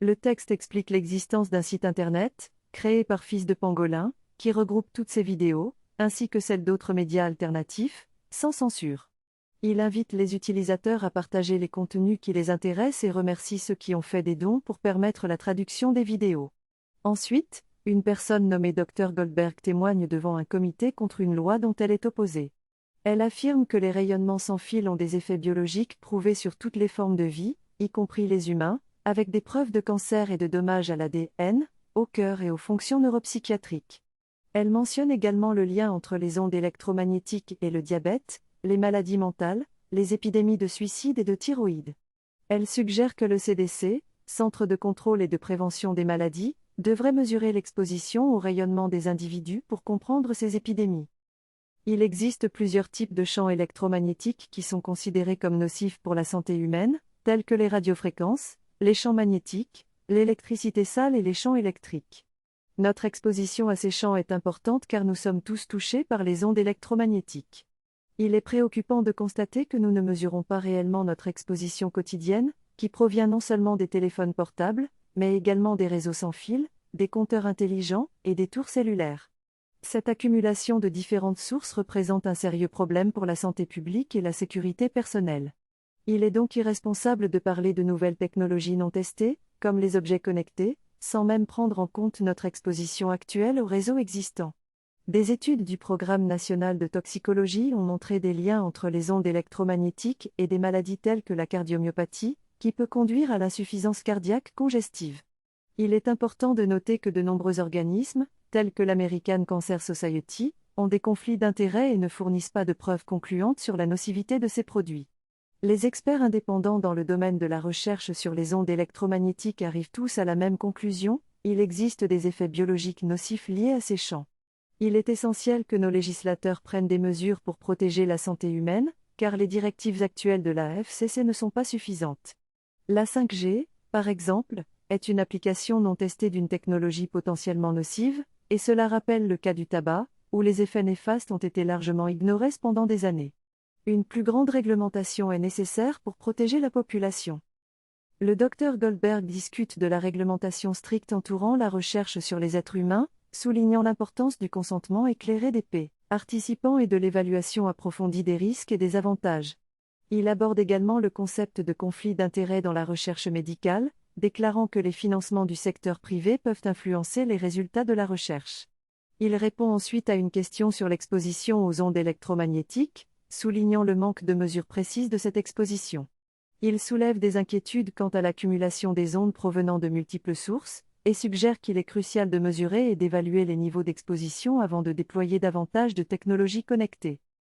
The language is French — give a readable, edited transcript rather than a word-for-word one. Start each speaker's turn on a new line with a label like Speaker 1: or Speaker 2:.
Speaker 1: Le texte explique l'existence d'un site internet, créé par Fils de Pangolin, qui regroupe toutes ces vidéos, ainsi que celles d'autres médias alternatifs, sans censure. Il invite les utilisateurs à partager les contenus qui les intéressent et remercie ceux qui ont fait des dons pour permettre la traduction des vidéos. Ensuite, une personne nommée Dr Goldberg témoigne devant un comité contre une loi dont elle est opposée. Elle affirme que les rayonnements sans fil ont des effets biologiques prouvés sur toutes les formes de vie, y compris les humains, avec des preuves de cancer et de dommages à l'ADN, au cœur et aux fonctions neuropsychiatriques. Elle mentionne également le lien entre les ondes électromagnétiques et le diabète, les maladies mentales, les épidémies de suicide et de thyroïde. Elle suggère que le CDC, Centre de contrôle et de prévention des maladies, devrait mesurer l'exposition au rayonnement des individus pour comprendre ces épidémies. Il existe plusieurs types de champs électromagnétiques qui sont considérés comme nocifs pour la santé humaine, tels que les radiofréquences, les champs magnétiques, l'électricité sale et les champs électriques. Notre exposition à ces champs est importante car nous sommes tous touchés par les ondes électromagnétiques. Il est préoccupant de constater que nous ne mesurons pas réellement notre exposition quotidienne, qui provient non seulement des téléphones portables, mais également des réseaux sans fil, des compteurs intelligents et des tours cellulaires. Cette accumulation de différentes sources représente un sérieux problème pour la santé publique et la sécurité personnelle. Il est donc irresponsable de parler de nouvelles technologies non testées, comme les objets connectés, sans même prendre en compte notre exposition actuelle aux réseaux existants. Des études du Programme national de toxicologie ont montré des liens entre les ondes électromagnétiques et des maladies telles que la cardiomyopathie, qui peut conduire à l'insuffisance cardiaque congestive. Il est important de noter que de nombreux organismes, tels que l'American Cancer Society, ont des conflits d'intérêts et ne fournissent pas de preuves concluantes sur la nocivité de ces produits. Les experts indépendants dans le domaine de la recherche sur les ondes électromagnétiques arrivent tous à la même conclusion: il existe des effets biologiques nocifs liés à ces champs. Il est essentiel que nos législateurs prennent des mesures pour protéger la santé humaine, car les directives actuelles de la FCC ne sont pas suffisantes. La 5G, par exemple, est une application non testée d'une technologie potentiellement nocive, et cela rappelle le cas du tabac, où les effets néfastes ont été largement ignorés pendant des années. Une plus grande réglementation est nécessaire pour protéger la population. Le Dr Goldberg discute de la réglementation stricte entourant la recherche sur les êtres humains, soulignant l'importance du consentement éclairé des participants et de l'évaluation approfondie des risques et des avantages. Il aborde également le concept de conflit d'intérêts dans la recherche médicale, déclarant que les financements du secteur privé peuvent influencer les résultats de la recherche. Il répond ensuite à une question sur l'exposition aux ondes électromagnétiques, soulignant le manque de mesures précises de cette exposition. Il soulève des inquiétudes quant à l'accumulation des ondes provenant de multiples sources, et suggère qu'il est crucial de mesurer et d'évaluer les niveaux d'exposition avant de déployer davantage de technologies connectées.